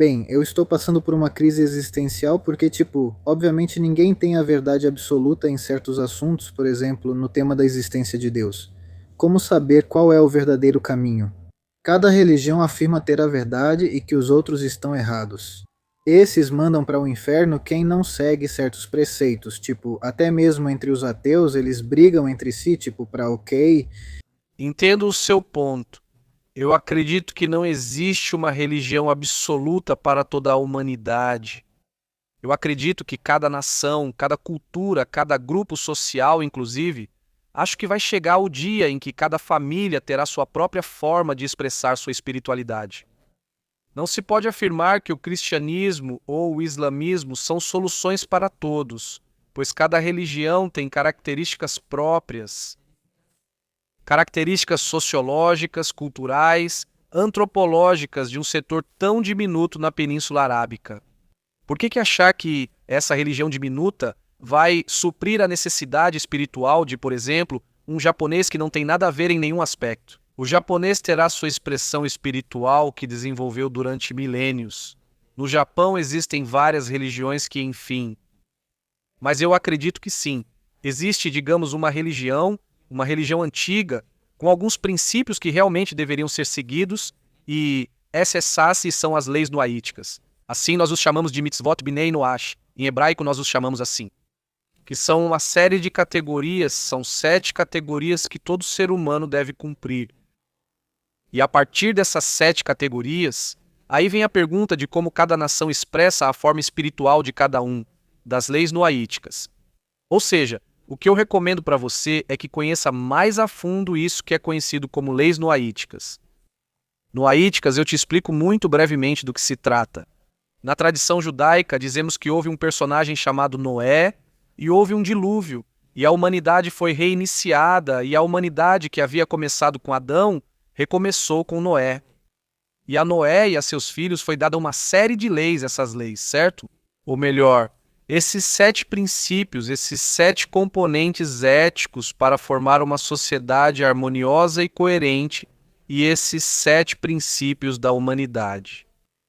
Bem, eu estou passando por uma crise existencial porque, tipo, obviamente ninguém tem a verdade absoluta em certos assuntos, por exemplo, no tema da existência de Deus. Como saber qual é o verdadeiro caminho? Cada religião afirma ter a verdade e que os outros estão errados. Esses mandam para o inferno quem não segue certos preceitos, tipo, até mesmo entre os ateus eles brigam entre si, tipo, para ok. Entendo o seu ponto. Eu acredito que não existe uma religião absoluta para toda a humanidade. Eu acredito que cada nação, cada cultura, cada grupo social, inclusive, acho que vai chegar o dia em que cada família terá sua própria forma de expressar sua espiritualidade. Não se pode afirmar que o cristianismo ou o islamismo são soluções para todos, pois cada religião tem características próprias, características sociológicas, culturais, antropológicas de um setor tão diminuto na Península Arábica. Por que achar que essa religião diminuta vai suprir a necessidade espiritual de, por exemplo, um japonês que não tem nada a ver em nenhum aspecto? O japonês terá sua expressão espiritual que desenvolveu durante milênios. No Japão existem várias religiões que, enfim. Mas eu acredito que sim. Existe, digamos, uma religião antiga, com alguns princípios que realmente deveriam ser seguidos, e essas são as leis noaíticas. Assim nós os chamamos de mitzvot bnei noach. Em hebraico nós os chamamos assim. Que são uma série de categorias, são 7 categorias que todo ser humano deve cumprir. E a partir dessas 7 categorias, aí vem a pergunta de como cada nação expressa a forma espiritual de cada um, das leis noaíticas. Ou seja, o que eu recomendo para você é que conheça mais a fundo isso que é conhecido como leis noaíticas. Noaíticas eu te explico muito brevemente do que se trata. Na tradição judaica, dizemos que houve um personagem chamado Noé e houve um dilúvio, e a humanidade foi reiniciada, e a humanidade que havia começado com Adão recomeçou com Noé. E a Noé e a seus filhos foi dada uma série de leis, essas leis, certo? Ou melhor, esses 7 princípios, esses 7 componentes éticos para formar uma sociedade harmoniosa e coerente, e esses 7 princípios da humanidade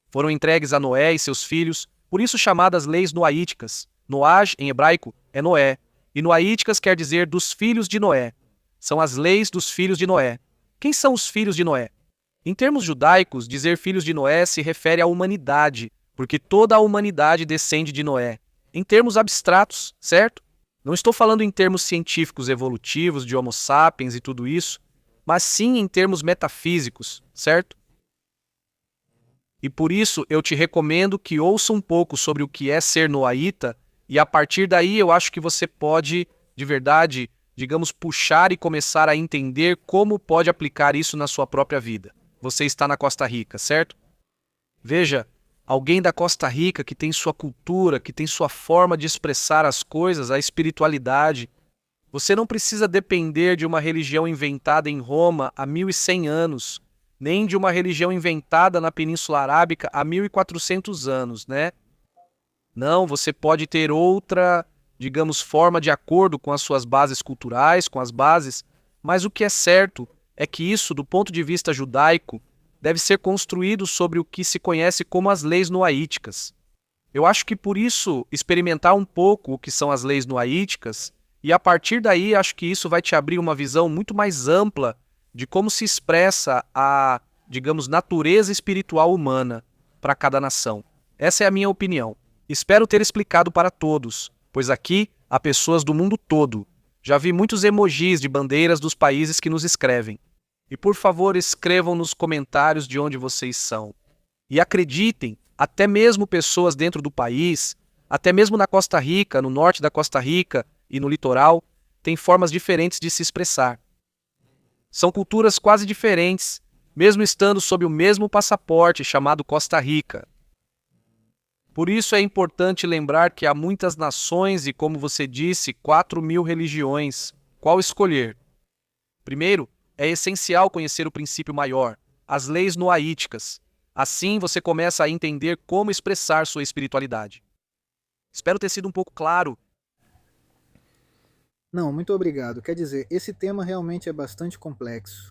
foram entregues a Noé e seus filhos, por isso chamadas leis noaíticas. Noaj, em hebraico, é Noé, e noaíticas quer dizer dos filhos de Noé. São as leis dos filhos de Noé. Quem são os filhos de Noé? Em termos judaicos, dizer filhos de Noé se refere à humanidade, porque toda a humanidade descende de Noé. Em termos abstratos, certo? Não estou falando em termos científicos evolutivos, de Homo sapiens e tudo isso, mas sim em termos metafísicos, certo? E por isso eu te recomendo que ouça um pouco sobre o que é ser noaíta, e a partir daí eu acho que você pode, de verdade, digamos, puxar e começar a entender como pode aplicar isso na sua própria vida. Você está na Costa Rica, certo? Veja, alguém da Costa Rica que tem sua cultura, que tem sua forma de expressar as coisas, a espiritualidade. Você não precisa depender de uma religião inventada em Roma há 1100 anos, nem de uma religião inventada na Península Arábica há 1400 anos, né? Não, você pode ter outra, digamos, forma de acordo com as suas bases culturais, com as bases, mas o que é certo é que isso, do ponto de vista judaico, deve ser construído sobre o que se conhece como as leis noaíticas. Eu acho que por isso experimentar um pouco o que são as leis noaíticas, e a partir daí acho que isso vai te abrir uma visão muito mais ampla de como se expressa a, digamos, natureza espiritual humana para cada nação. Essa é a minha opinião. Espero ter explicado para todos, pois aqui há pessoas do mundo todo. Já vi muitos emojis de bandeiras dos países que nos escrevem. E por favor, escrevam nos comentários de onde vocês são. E acreditem, até mesmo pessoas dentro do país, até mesmo na Costa Rica, no norte da Costa Rica e no litoral, têm formas diferentes de se expressar. São culturas quase diferentes, mesmo estando sob o mesmo passaporte chamado Costa Rica. Por isso é importante lembrar que há muitas nações e, como você disse, 4.000 religiões. Qual escolher? Primeiro, é essencial conhecer o princípio maior, as leis noaíticas. Assim você começa a entender como expressar sua espiritualidade. Espero ter sido um pouco claro. Não, muito obrigado. Quer dizer, esse tema realmente é bastante complexo.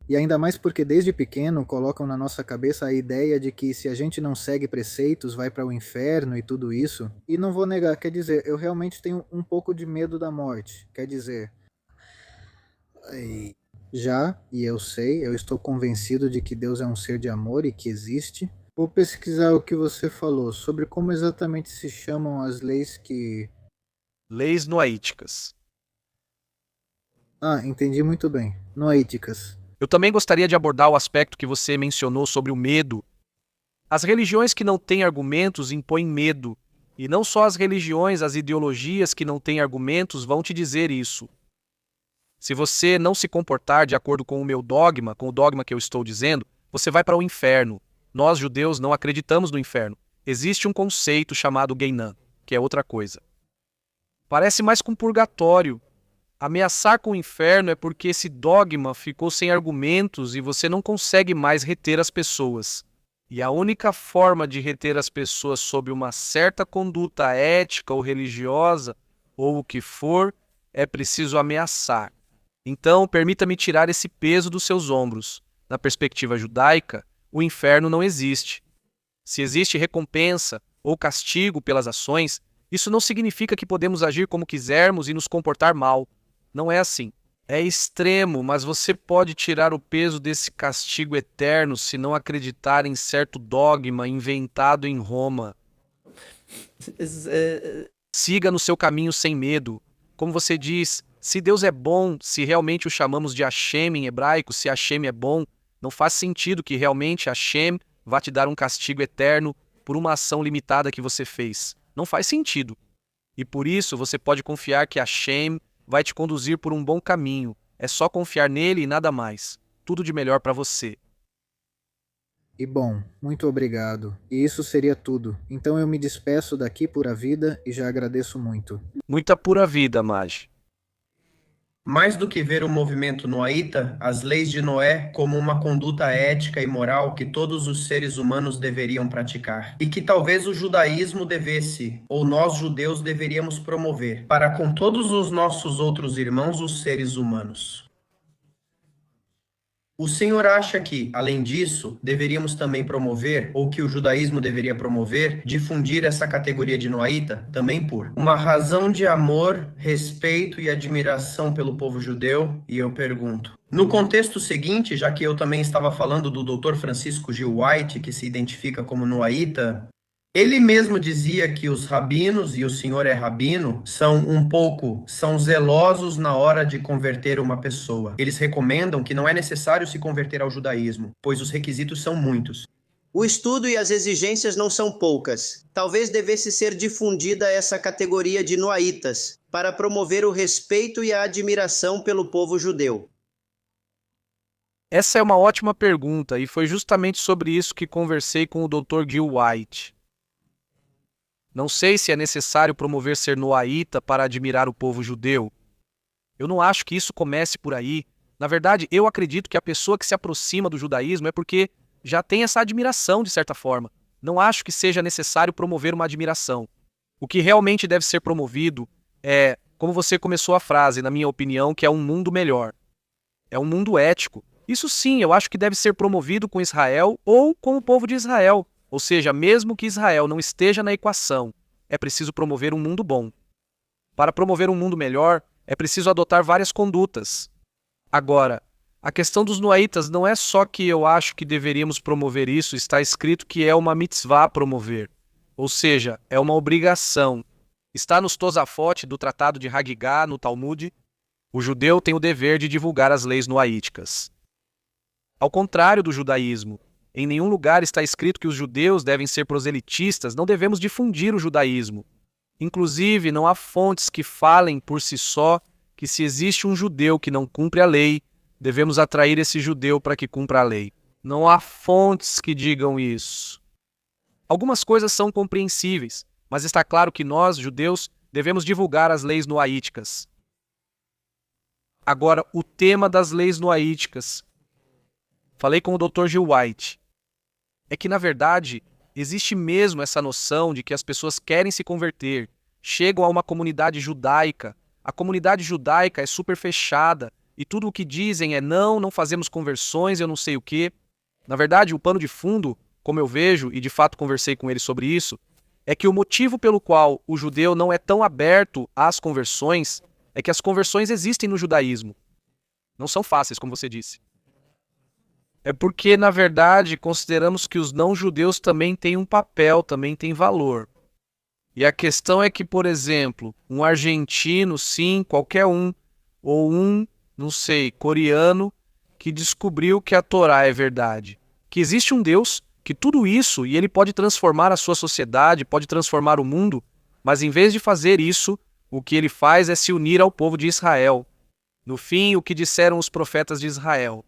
E ainda mais porque desde pequeno colocam na nossa cabeça a ideia de que se a gente não segue preceitos, vai para o inferno e tudo isso. E não vou negar, quer dizer, eu realmente tenho um pouco de medo da morte. Quer dizer, já, e eu sei, eu estou convencido de que Deus é um ser de amor e que existe. Vou pesquisar o que você falou sobre como exatamente se chamam as leis que. Leis noaíticas. Ah, entendi muito bem. Noíticas. Eu também gostaria de abordar o aspecto que você mencionou sobre o medo. As religiões que não têm argumentos impõem medo. E não só as religiões, as ideologias que não têm argumentos vão te dizer isso. Se você não se comportar de acordo com o meu dogma, com o dogma que eu estou dizendo, você vai para o inferno. Nós, judeus, não acreditamos no inferno. Existe um conceito chamado Guénan, que é outra coisa. Parece mais com purgatório. Ameaçar com o inferno é porque esse dogma ficou sem argumentos e você não consegue mais reter as pessoas. E a única forma de reter as pessoas sob uma certa conduta ética ou religiosa, ou o que for, é preciso ameaçar. Então, permita-me tirar esse peso dos seus ombros. Na perspectiva judaica, o inferno não existe. Se existe recompensa ou castigo pelas ações, isso não significa que podemos agir como quisermos e nos comportar mal. Não é assim. É extremo, mas você pode tirar o peso desse castigo eterno se não acreditar em certo dogma inventado em Roma. Siga no seu caminho sem medo. Como você diz, se Deus é bom, se realmente o chamamos de Hashem em hebraico, se Hashem é bom, não faz sentido que realmente Hashem vá te dar um castigo eterno por uma ação limitada que você fez. Não faz sentido. E por isso você pode confiar que Hashem vai te conduzir por um bom caminho. É só confiar nele e nada mais. Tudo de melhor para você. E bom, muito obrigado. E isso seria tudo. Então eu me despeço daqui por a vida e já agradeço muito. Muita pura vida, Maj. Mais do que ver o movimento noaíta, as leis de Noé como uma conduta ética e moral que todos os seres humanos deveriam praticar, e que talvez o judaísmo devesse, ou nós judeus deveríamos promover, para com todos os nossos outros irmãos, os seres humanos. O senhor acha que, além disso, deveríamos também promover, ou que o judaísmo deveria promover, difundir essa categoria de noaíta, também por uma razão de amor, respeito e admiração pelo povo judeu? E eu pergunto. No contexto seguinte, já que eu também estava falando do Dr. Francisco Gil White, que se identifica como noaíta, ele mesmo dizia que os rabinos, e o senhor é rabino, são zelosos na hora de converter uma pessoa. Eles recomendam que não é necessário se converter ao judaísmo, pois os requisitos são muitos. O estudo e as exigências não são poucas. Talvez devesse ser difundida essa categoria de noaítas, para promover o respeito e a admiração pelo povo judeu. Essa é uma ótima pergunta e foi justamente sobre isso que conversei com o Dr. Gil White. Não sei se é necessário promover ser noaíta para admirar o povo judeu. Eu não acho que isso comece por aí. Na verdade, eu acredito que a pessoa que se aproxima do judaísmo é porque já tem essa admiração de certa forma. Não acho que seja necessário promover uma admiração. O que realmente deve ser promovido é, como você começou a frase, na minha opinião, que é um mundo melhor. É um mundo ético. Isso sim, eu acho que deve ser promovido com Israel ou com o povo de Israel. Ou seja, mesmo que Israel não esteja na equação, é preciso promover um mundo bom. Para promover um mundo melhor, é preciso adotar várias condutas. Agora, a questão dos noaítas não é só que eu acho que deveríamos promover isso, está escrito que é uma mitzvah promover. Ou seja, é uma obrigação. Está nos Tosafot do Tratado de Hagigá, no Talmud. O judeu tem o dever de divulgar as leis noaíticas. Ao contrário do judaísmo, em nenhum lugar está escrito que os judeus devem ser proselitistas, não devemos difundir o judaísmo. Inclusive, não há fontes que falem por si só que se existe um judeu que não cumpre a lei, devemos atrair esse judeu para que cumpra a lei. Não há fontes que digam isso. Algumas coisas são compreensíveis, mas está claro que nós, judeus, devemos divulgar as leis noaíticas. Agora, o tema das leis noaíticas. Falei com o Dr. Gil White. É que, na verdade, existe mesmo essa noção de que as pessoas querem se converter, chegam a uma comunidade judaica. A comunidade judaica é super fechada, e tudo o que dizem é não fazemos conversões, eu não sei o quê. Na verdade, o pano de fundo, como eu vejo, e de fato conversei com ele sobre isso, é que o motivo pelo qual o judeu não é tão aberto às conversões é que as conversões existem no judaísmo. Não são fáceis, como você disse. É porque, na verdade, consideramos que os não-judeus também têm um papel, também têm valor. E a questão é que, por exemplo, um argentino, sim, qualquer um, ou um, não sei, coreano, que descobriu que a Torá é verdade, que existe um Deus, que tudo isso, e ele pode transformar a sua sociedade, pode transformar o mundo, mas em vez de fazer isso, o que ele faz é se unir ao povo de Israel. No fim, o que disseram os profetas de Israel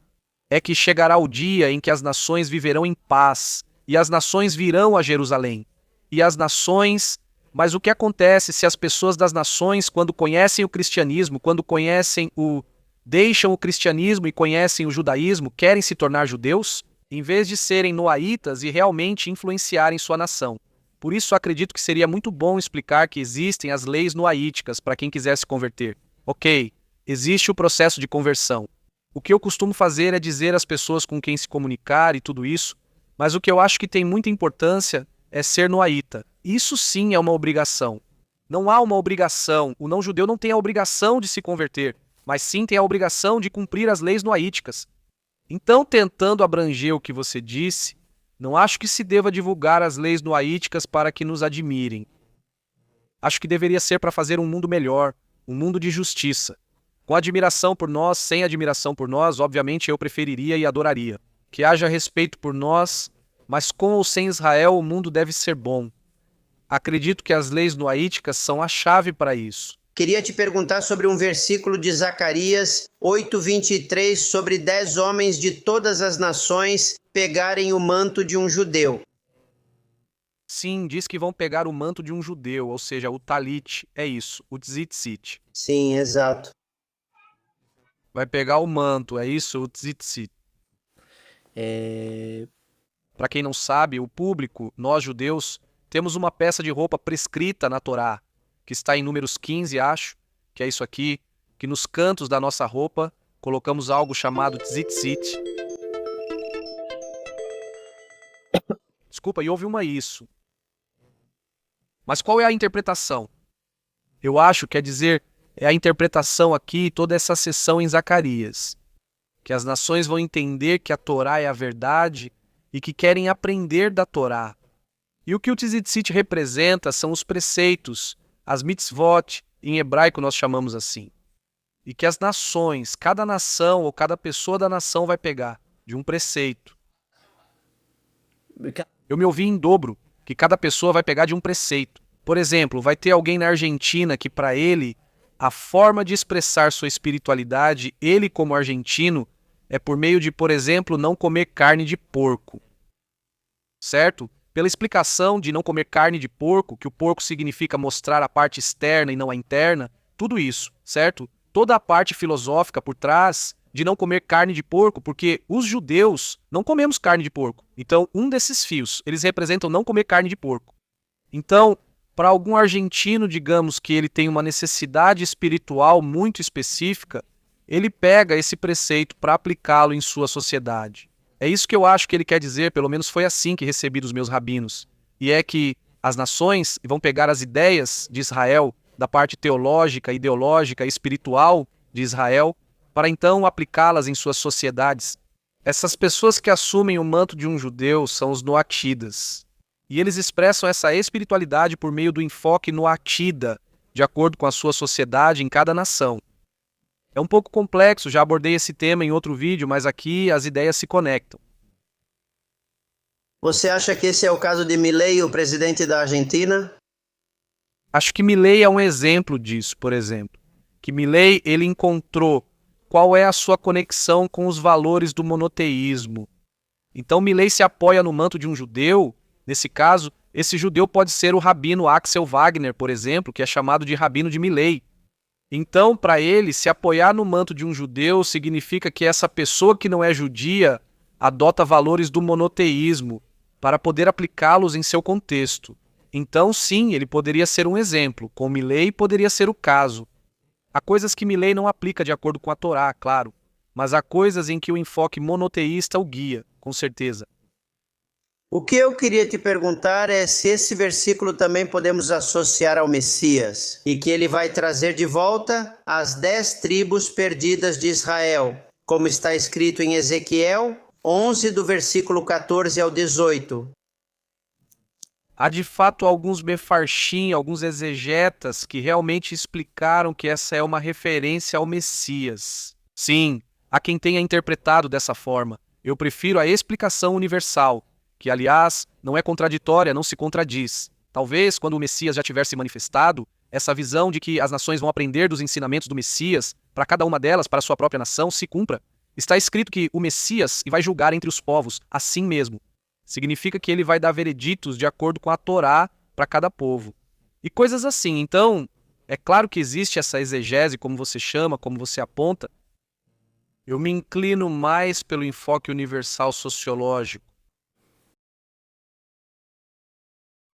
é que chegará o dia em que as nações viverão em paz, e as nações virão a Jerusalém. E as nações... Mas o que acontece se as pessoas das nações, quando conhecem o cristianismo, deixam o cristianismo e conhecem o judaísmo, querem se tornar judeus, em vez de serem noaítas e realmente influenciarem sua nação? Por isso, acredito que seria muito bom explicar que existem as leis noaíticas para quem quiser se converter. Ok, existe o processo de conversão. O que eu costumo fazer é dizer às pessoas com quem se comunicar e tudo isso, mas o que eu acho que tem muita importância é ser noaíta. Isso sim é uma obrigação. Não há uma obrigação, o não-judeu não tem a obrigação de se converter, mas sim tem a obrigação de cumprir as leis noaíticas. Então, tentando abranger o que você disse, não acho que se deva divulgar as leis noaíticas para que nos admirem. Acho que deveria ser para fazer um mundo melhor, um mundo de justiça. Com admiração por nós, sem admiração por nós, obviamente eu preferiria e adoraria. Que haja respeito por nós, mas com ou sem Israel o mundo deve ser bom. Acredito que as leis noaíticas são a chave para isso. Queria te perguntar sobre um versículo de Zacarias 8:23, sobre 10 homens de todas as nações pegarem o manto de um judeu. Sim, diz que vão pegar o manto de um judeu, ou seja, o talit, é isso, o tzitzit. Sim, exato. Vai pegar o manto, é isso, o tzitzit. Para quem não sabe, o público, nós judeus, temos uma peça de roupa prescrita na Torá, que está em Números 15, acho, que é isso aqui, que nos cantos da nossa roupa colocamos algo chamado tzitzit. Desculpa, e houve isso. Mas qual é a interpretação? Eu acho, quer dizer, é a interpretação aqui, toda essa sessão em Zacarias, que as nações vão entender que a Torá é a verdade e que querem aprender da Torá. E o que o tzitzit representa são os preceitos, as mitzvot, em hebraico nós chamamos assim. E que as nações, cada nação ou cada pessoa da nação vai pegar de um preceito. Eu me ouvi em dobro, que cada pessoa vai pegar de um preceito. Por exemplo, vai ter alguém na Argentina que para ele, a forma de expressar sua espiritualidade, ele como argentino, é por meio de, por exemplo, não comer carne de porco. Certo? Pela explicação de não comer carne de porco, que o porco significa mostrar a parte externa e não a interna, tudo isso, certo? Toda a parte filosófica por trás de não comer carne de porco, porque os judeus não comemos carne de porco. Então, um desses fios, eles representam não comer carne de porco. Então, para algum argentino, digamos que ele tem uma necessidade espiritual muito específica, ele pega esse preceito para aplicá-lo em sua sociedade. É isso que eu acho que ele quer dizer, pelo menos foi assim que recebi dos meus rabinos. E é que as nações vão pegar as ideias de Israel, da parte teológica, ideológica, espiritual de Israel, para então aplicá-las em suas sociedades. Essas pessoas que assumem o manto de um judeu são os noatidas. E eles expressam essa espiritualidade por meio do enfoque noatida, de acordo com a sua sociedade em cada nação. É um pouco complexo, já abordei esse tema em outro vídeo, mas aqui as ideias se conectam. Você acha que esse é o caso de Milei, o presidente da Argentina? Acho que Milei é um exemplo disso, por exemplo. Que Milei, ele encontrou qual é a sua conexão com os valores do monoteísmo. Então Milei se apoia no manto de um judeu. Nesse caso, esse judeu pode ser o rabino Axel Wagner, por exemplo, que é chamado de rabino de Milei. Então, para ele, se apoiar no manto de um judeu significa que essa pessoa que não é judia adota valores do monoteísmo para poder aplicá-los em seu contexto. Então, sim, ele poderia ser um exemplo. Com Milei poderia ser o caso. Há coisas que Milei não aplica de acordo com a Torá, claro, mas há coisas em que o enfoque monoteísta o guia, com certeza. O que eu queria te perguntar é se esse versículo também podemos associar ao Messias, e que ele vai trazer de volta as 10 tribos perdidas de Israel, como está escrito em Ezequiel 11, do versículo 14 ao 18. Há de fato alguns mefarshim, alguns exegetas que realmente explicaram que essa é uma referência ao Messias. Sim, há quem tenha interpretado dessa forma. Eu prefiro a explicação universal, que aliás não é contraditória, não se contradiz. Talvez, quando o Messias já tiver se manifestado, essa visão de que as nações vão aprender dos ensinamentos do Messias, para cada uma delas, para a sua própria nação, se cumpra. Está escrito que o Messias vai julgar entre os povos, assim mesmo. Significa que ele vai dar vereditos de acordo com a Torá para cada povo. E coisas assim. Então, é claro que existe essa exegese, como você chama, como você aponta. Eu me inclino mais pelo enfoque universal sociológico.